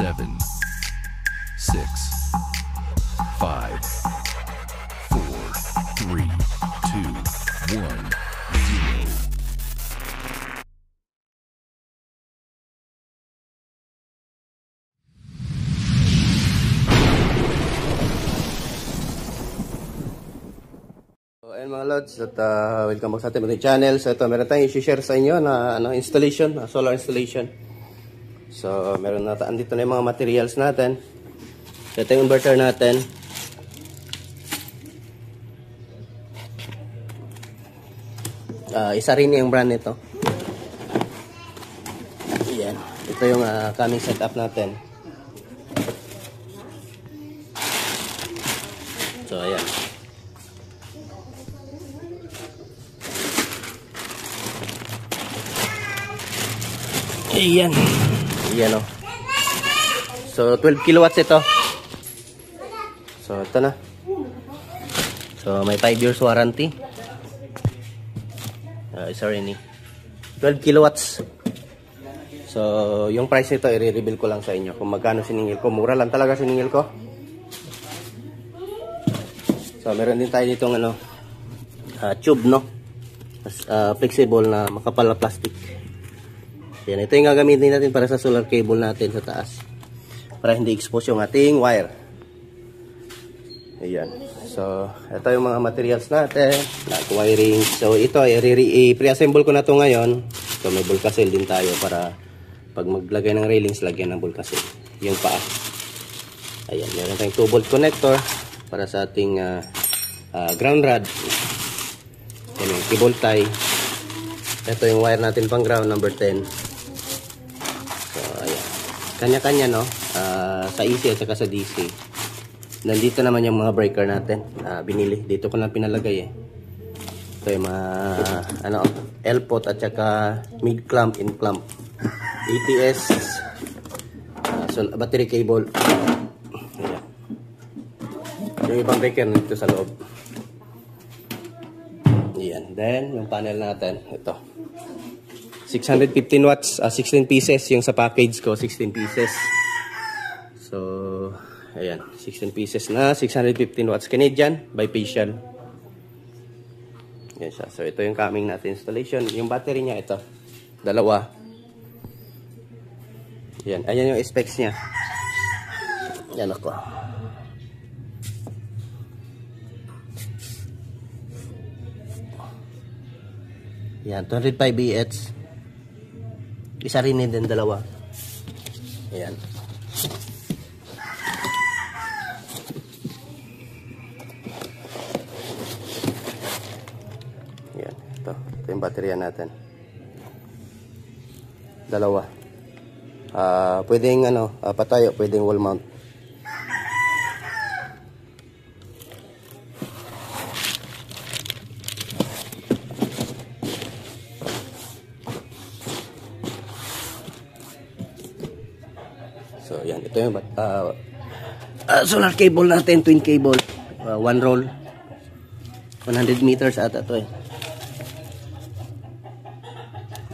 7, 6, 5, 4, 3, 2, 1, 0. Ayan mga lods, at welcome back sa ating channel. So ito, meron tayong i-share sa inyo na installation, solar installation. So meron na, andito na yung mga materials natin. So ito yung inverter natin. Isa rin yung brand nito. Ayan, ito yung coming setup natin. So ayan. Ayan. Ayan o. So 12 kilowatts ito. So ito na. So may 5 years warranty. Sorry ni 12 kilowatts. So yung price nito i-reveal ko lang sa inyo kung magkano siningil ko. Mura lang talaga siningil ko. So meron din tayo ditong tube, no? Flexible na makapal na plastic. Yan, ito yung gagamitin natin para sa solar cable natin sa taas. Para hindi expose yung ating wire. Ayan. So, ito yung mga materials natin. Wiring. So, ito, i-pre-assemble ko na to ngayon. So, may bulkasil din tayo para pag maglagay ng railings, lagyan ng bulkasil. Yung paa. Ayan. Meron tayong 2-volt connector para sa ating ground rod. Ayan yung cable tie. Ito yung wire natin pang ground, number 10. Kanya-kanya, no? Sa AC at saka sa DC. Nandito naman yung mga breaker natin. Binili. Dito ko lang pinalagay eh. Ito yung mga L-pot at saka mid-clamp, in-clamp. ATS. So, battery cable. Ayan. Yung ibang breaker nandito sa loob. Ayan. Then, yung panel natin. Ito. 615 watts, 16 pieces yung sa package ko, 16 pieces. So, ayan, 16 pieces na 615 watts Canadian bifacial. Yan siya. So, ito yung coming natin installation. Yung battery niya ito, dalawa. Yan, ayan yung specs niya. Yan ako. Yan, 205 EH. Isa rin din dalawa. Ayan. Ayan. Ito yung baterya natin. Dalawa. Pwedeng patayo, pwedeng wall mount. So, yan. Ito yung solar cable natin, twin cable. One roll. 100 meters ata ito eh.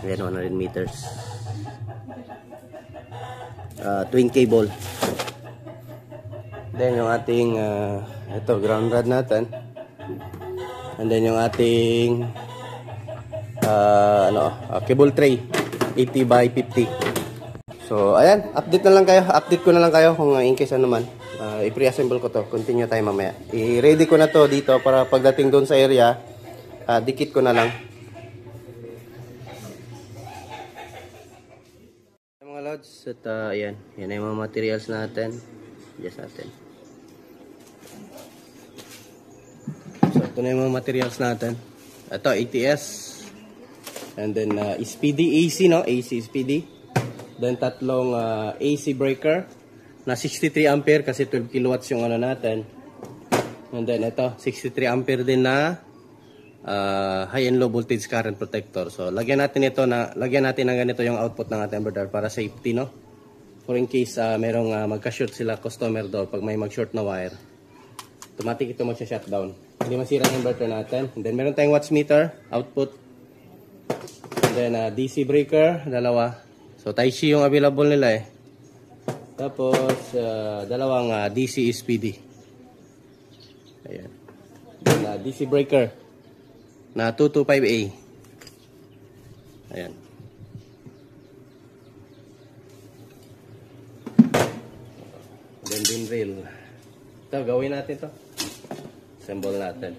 Ayan, 100 meters. Twin cable. Then, yung ating ito, ground rod natin. And then, yung ating cable tray. 80 by 50. So, ayan, update ko na lang kayo kung in case ano man. I-pre-assemble ko to. Continue tayo mamaya. I-ready ko na to dito para pagdating doon sa area, dikit ko na lang. Mga lods, at ayan. Yan ay mga materials natin. Yes, natin. So, ito na yung mga materials natin. Ito, ATS. And then, SPD AC, no? AC SPD. Then tatlong AC breaker na 63 ampere kasi 12 kilowatts yung natin. And then ito 63 ampere din na high and low voltage current protector. So lagyan natin ng ganito yung output ng ating inverter para safety, no? For in case merong magka-short sila customer door pag may mag-short na wire. Automatic ito magsha-shutdown. Hindi masira ang inverter natin. And then meron tayong watts meter output. And then DC breaker, dalawa. So, Tai-Chi yung available nila eh. Tapos, dalawang DC SPD. Ayan. Then, DC breaker na 225A. Ayan. Then, din rail. Ito, gawin natin to. Assemble natin.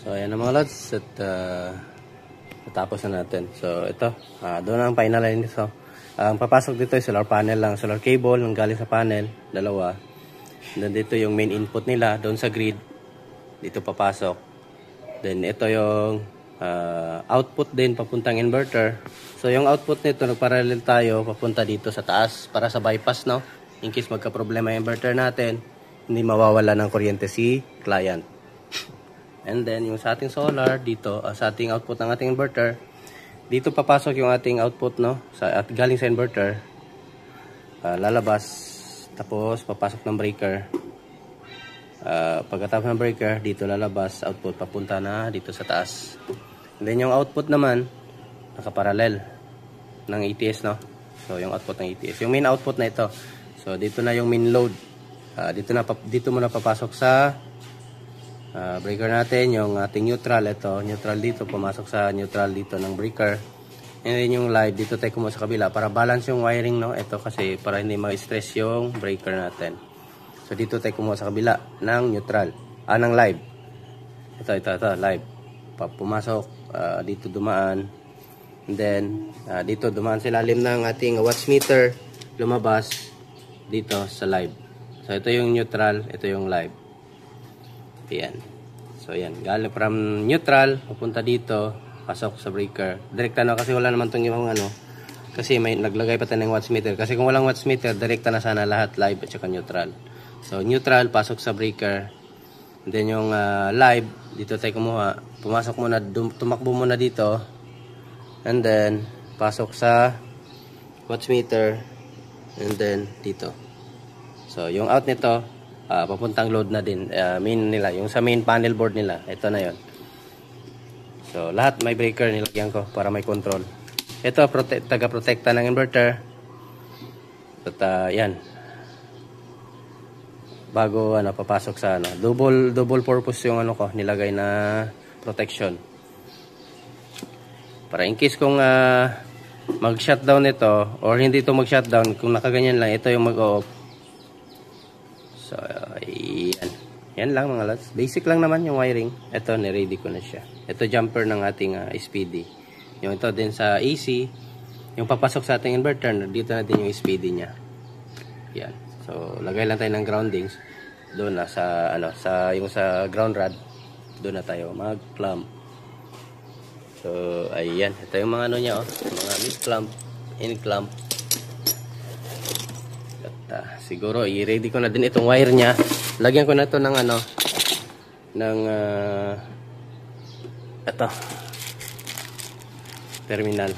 So ayan na mga lods, at natapos na natin. So ito, doon ang final line nito. Ang papasok dito ay solar panel lang, solar cable nang galing sa panel, dalawa. Then dito yung main input nila doon sa grid, dito papasok. Then ito yung output din papuntang inverter. So yung output nito nagparallel tayo papunta dito sa taas para sa bypass, no? In case magka problema yung inverter natin, hindi mawawala ng kuryente si client. And then yung sa ating solar dito, sa ating output ng ating inverter, dito papasok yung ating output, no? At galing sa inverter, lalabas, tapos papasok ng breaker. Pagkatapos ng breaker, dito lalabas, output papunta na dito sa taas. And then yung output naman nakaparallel ng ATS, no? So yung output ng ATS, yung main output na ito. So dito na yung main load. Dito muna papasok sa breaker natin yung ating neutral. Ito, neutral dito, pumasok sa neutral dito ng breaker. And then yung live, dito tayo kumuha sa kabila para balance yung wiring, no? Ito kasi para hindi ma-stress yung breaker natin. So dito tayo kumuha sa kabila ng neutral, ng live. Ito, live. Pumasok, dito dumaan. And then, dito dumaan sa ilalim ng ating watts meter, lumabas dito sa live. So ito yung neutral, ito yung live. Ayan. So ayan, galing from neutral papunta dito, pasok sa breaker. Direkta na kasi wala naman tong yung kasi may naglagay pa tayo ng watts meter. Kasi kung walang watts meter, direkta na sana lahat live at saka neutral. So neutral pasok sa breaker. And then yung live, dito tayo kumuha. Pumasok muna, tumakbo muna dito. And then pasok sa watts meter. And then dito. So yung out nito, papuntang load na din, main nila, yung sa main panel board nila, ito na yon. So lahat may breaker nilagyan ko para may control. Ito taga-protekta ng inverter. At yan, bago papasok sa double purpose yung ko nilagay na protection para in case kung mag-shutdown ito or hindi ito mag-shutdown, kung nakaganyan lang, ito yung mag-off. So, yan lang mga lods. Basic lang naman yung wiring. Ito, niready ko na siya. Ito jumper ng ating SPD. Yung ito din sa AC, yung papasok sa ating inverter, dito na din yung SPD niya. Yan. So, lagay lang tayo ng groundings. Doon na sa, yung sa ground rod, doon na tayo mag-clamp. So, ayan. Ito yung mga niya, mga mid-clamp, in-clamp. Siguro i-ready ko na din itong wire niya. Lagyan ko na to ng ito terminal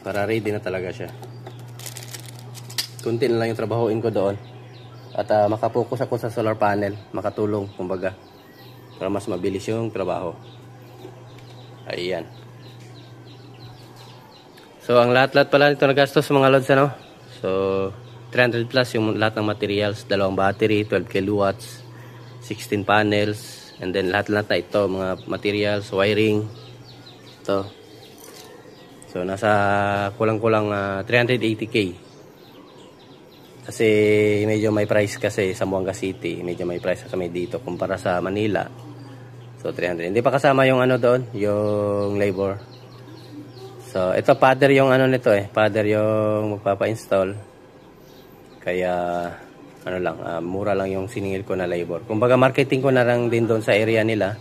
para ready na talaga siya. Kunti na lang yung trabahoin ko doon at makapokus ako sa solar panel, makatulong kumbaga para mas mabilis yung trabaho. Ayan. So, ang lahat-lahat pala nito nagastos mga lods, So, 300 plus yung lahat ng materials, dalawang battery, 12 kilowatts, 16 panels, and then lahat-lahat na ito, mga materials, wiring, ito. So, nasa kulang-kulang 380k. Kasi medyo may price kasi sa Buanga City, medyo may price kasi may dito kumpara sa Manila. So, 300. Hindi pa kasama yung doon, yung labor. So, ito father yung nito father yung magpapa-install. Kaya mura lang yung siningil ko na labor. Kumbaga marketing ko na lang din doon sa area nila.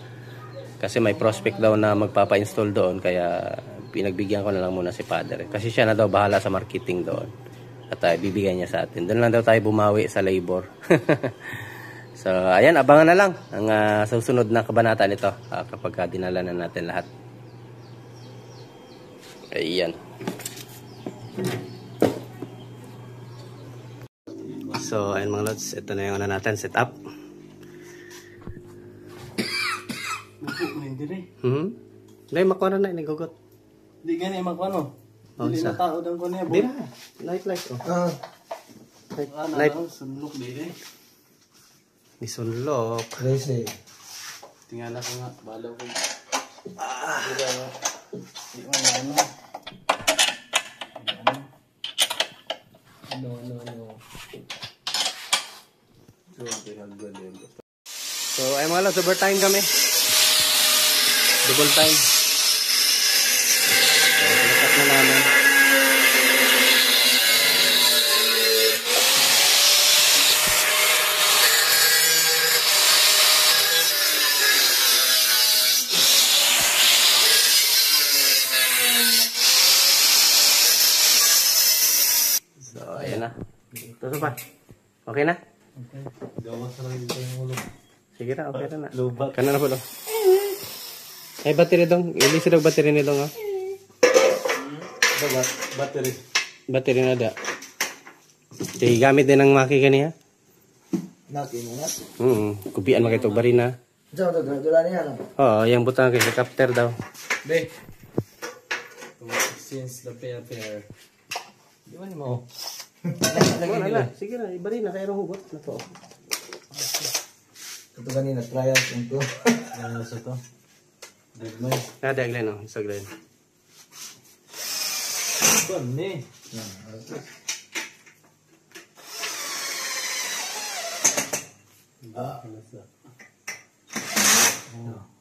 Kasi may prospect daw na magpapa-install doon, kaya pinagbigyan ko na lang muna si father. Kasi siya na daw bahala sa marketing doon. At bibigyan niya sa atin. Doon lang daw tayo bumawi sa labor. So, ayan, abangan na lang ang susunod na kabanata nito kapag dinala na natin lahat. Ayan. So, ayan mga lods, ito na yung natin, set up. Hindi, makuha na nagugot. Hindi gani makuha Hindi na tao daw ko niya. Hindi na, light. Light. Sunlok din Nisunlok. Kasi, tingala ko nga, balaw ko. Hindi mo No. So, So, ay mga lods, overtime kami. Double time. So, pinakat na namin. So, ayan na. Ito pa. Okay na? Okay. Gawas na rin yung ulo. Sige na, okay na. Lubat. Kana na po dong. Ay, battery dong. Ilis daw battery ni dong, ha? Battery. Battery na da. Sige, gamit din ang maki kaniya. Naki mo na. Kupian makitog bari na. Diyan, dula niya, no? Oo, yung butang kay helicopter daw. Be. Since the pair. Di ba mo? Wala na. Sige na, ibari na. Kaya hugot na to. Ito ganina, trials ito. Ano sa to? Deadline. Nada, Glenn, no? Isa Glenn. Ban ni.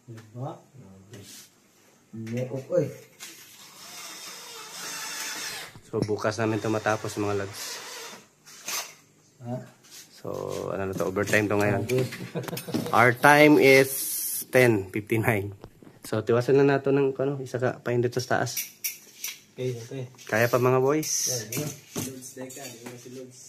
Diba? Nekok, oy. So, bukas namin ito matapos, mga lads. Ha? So, ano na to? Overtime to ngayon. Our time is 10:59. So, tiwasan na nato ng ano, isa ka paindot sa taas. Okay. Kaya pa mga boys? Lods teka, di ba si Lods?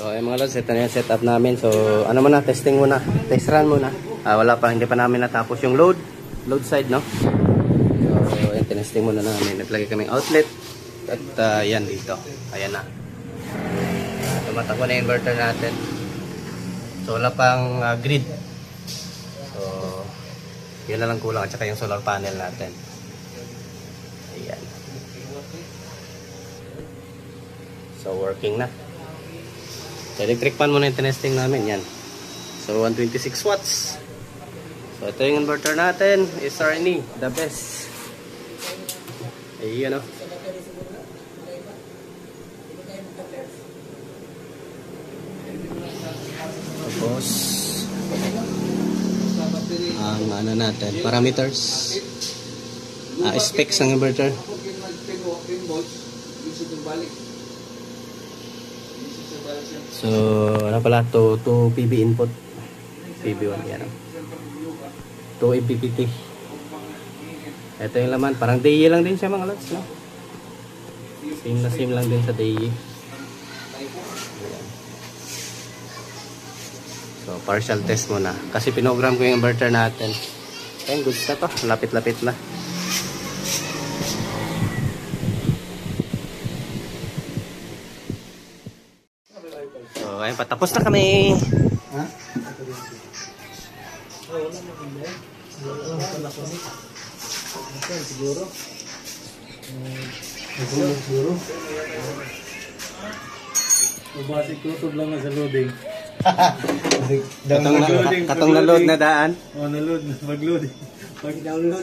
So, ay mga lods, ito na yung setup namin. So, ano muna, testing muna. Test run muna. Wala pa, hindi pa namin natapos yung load side, no? So, yung tinesting muna namin. Naglagay kaming outlet. At yan dito. Ayan na. Tumatakbo na yung inverter natin. So, wala pang grid. So, yun na lang kulang. At saka yung solar panel natin. Ayan. So, working na. So, electric fan muna yung tinesting namin. Yan. So, 126 watts. So, ito yung inverter natin. SRNE. The best. Ayan o. Tapos, ang ano natin, parameters. Specs ng inverter. So, ano pala, 2 PB input. PB1, yan. 2 MPPT. Ito yung laman. Parang DE lang din siya mga lods, no? Same na same lang din sa DE. Ayan. So, partial test muna. Kasi pinogram ko yung inverter natin. Ayun, goods na to. Lapit-lapit na. So, ayun, patapos na kami. Ha? Siguro. Mabasik tutob lang na sa loading. Katong na load na daan. Oh, na-load. Mag-loading.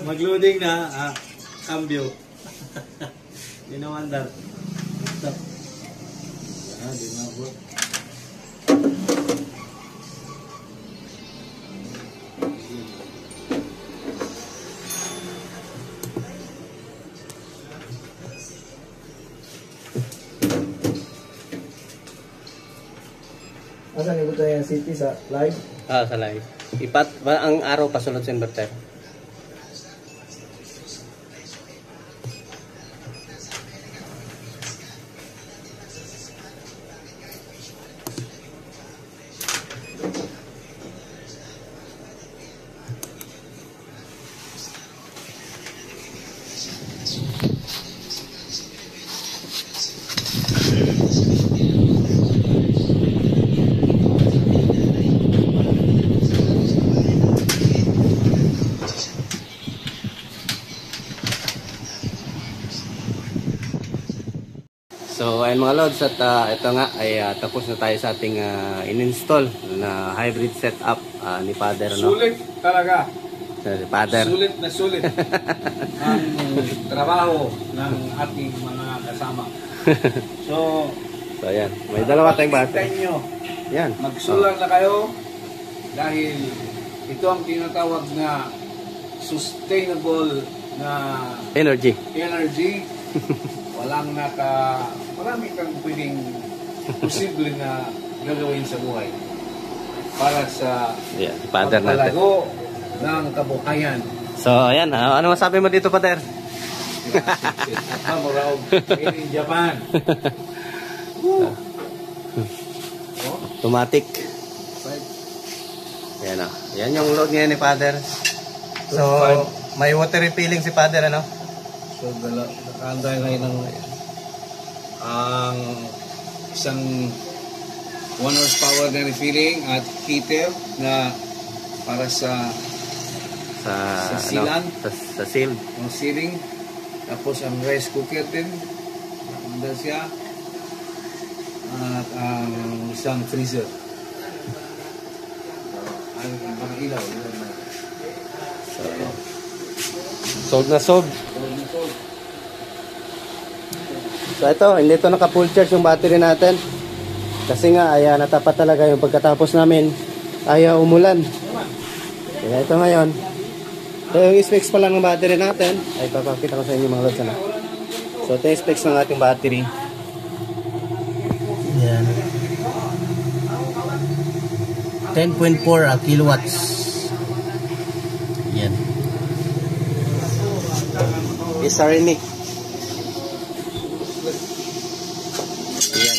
Mag-loading na. Cambio. Di na wonder. Stop. Di na po. Asan yung yung city sa live? Sa live. Ang araw pasunod sa inverter. So ayun mga lods, at ito nga ay tapos na tayo sa ating in-install na hybrid setup ni Father, no? Sulit talaga. Si Father. Sulit na sulit ang trabaho ng ating mga kasama. So ayan, may dalawa tayong battery. hintayin nyo, Yan. magsulat na kayo dahil ito ang tinatawag na sustainable na Energy. energy. Marami kang pwedeng posible na gagawin sa buhay para sa Yan, si Father natin. pagpalago ng kabuhayan. So ayan, ano masabi mo dito, Father? Muraog in Japan. Automatic. Yan o. Yan yung load ngayon ni Father. So, may water refilling si Father, ano? So, nakaanday ngayon ng ang isang 1 horsepower na refilling at heater na para sa silan, sa seal. ang sealing. Tapos ang rice cooker din, nakanda siya. At ang isang freezer. Ang mga ilaw. Sold na sold. So ito, hindi ito naka full charge yung battery natin. Kasi nga, natapat talaga yung pagkatapos namin. Umulan. Kaya ito ngayon. Ito yung specs pa lang ng battery natin. Ay, papakita ko sa inyo mga lods. So ito yung specs ng ating battery. Yan. 10.4 kilowatts. Yan. Isa rin eh. Ayan.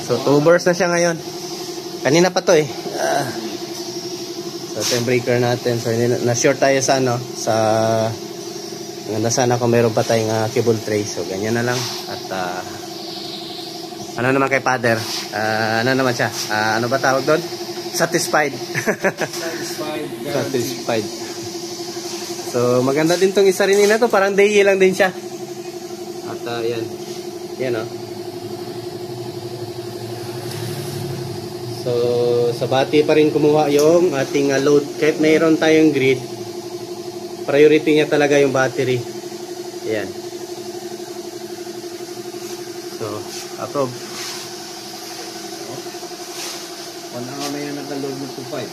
So 2 bars na siya ngayon. Kanina pa to eh. So ito yung breaker natin. So na-short tayo sa maganda sana kung meron pa tayong cable tray. So ganyan na lang. At ano naman kay Father? Ano naman siya? Ano ba tawag doon? Satisfied. Satisfied. So maganda din tong isa rin na to. Parang day lang din siya. At yan. Yan o. So sa bati pa rin kumuha yung ating load. Kahit mayroon tayong grid, priority niya talaga yung battery. Yan. So approve. Kung na may nag-load mo 2.5.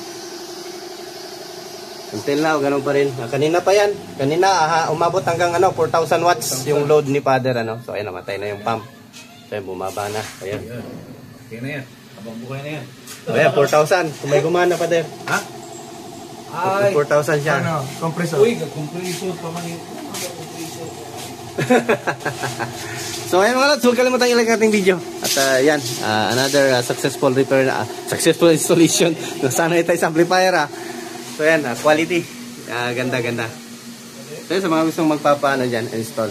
Until now, ganun pa rin. Kanina pa yan. Kanina, umabot hanggang 4,000 watts yung load ni Father. So, ayun, namatay na yung pump. So, ayun, bumaba na. Ayan. Okay na yan. Habang buhay na yan. Ayan, 4,000. Kung may gumana, Father. Ha? Ay, 4,000 siya. Ano? Compressor. uy, compressor pa man yun. So, ayun mga lods, huwag kalimutan i-like ating video. At yan, another successful repair, successful installation ng Sunlight amplifier. So yan, quality. Ganda-ganda. So yun, sa mga gustong magpapaano dyan, install.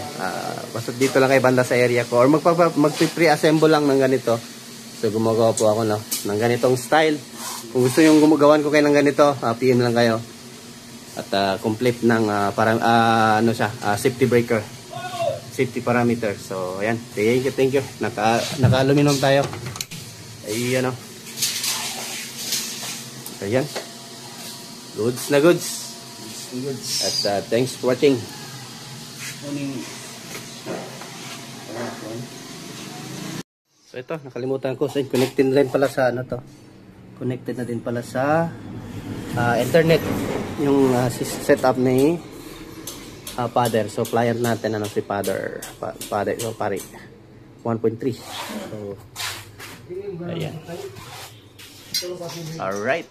Basta dito lang kay banda sa area ko. Or magpe-pre-assemble lang ng ganito. So gumagawa po ako ng ganitong style. Kung gusto yung gumagawan ko kayo ng ganito, PM lang kayo. At complete ng safety breaker. safety parameter. So ayan, thank you. Naka-aluminum tayo. Ayan o. Ayan. Goods na goods. At thanks for watching. So ito, nakalimutan ko. So, connected na rin pala sa ano to. Connected na din pala sa internet. Yung setup ni father. So client natin ano si father. Father, so pare 1.3. So ayan. Alright.